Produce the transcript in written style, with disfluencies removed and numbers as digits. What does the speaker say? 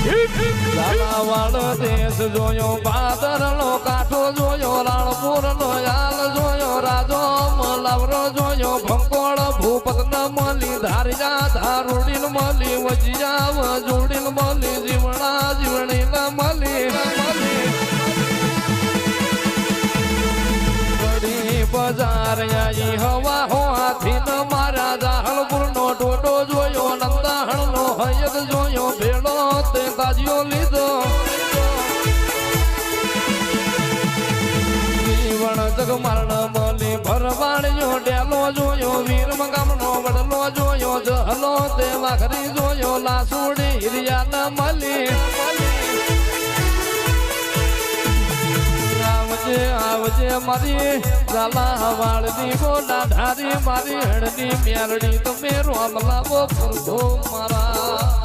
ઝાલાવાડ દેશ જોયો ભાદરનો કાંઠો જોયો રાણપુરનો યાલ જોયો રાજો મલાવરો જોયો ભંકોળ ભૂપત ન મળી ધારિયા ધારુડીન મળી વજિયા વજુડીન મળી જીવણા જીવણી ન મળી બજાર આઈ હવા હોવાથી ન મારા જાહલપુર નો ટોટો જોયો નંદાહણ નો હયદ જોયો ભેળો તે ગાજીઓ લીધો જીવણ જગમરણ મળી ભરવાણ્યો ડેલો જોયો વીરમ ગામનો વડલો જોયો જહલો તે વાઘરી જોયો લાસુડી હિરિયા ન મળી આવજે મારી ઝાલાવાડની ગોડા ધારી મારી હળની મેરડી તમે રોમ લાવો પૂરતો મારા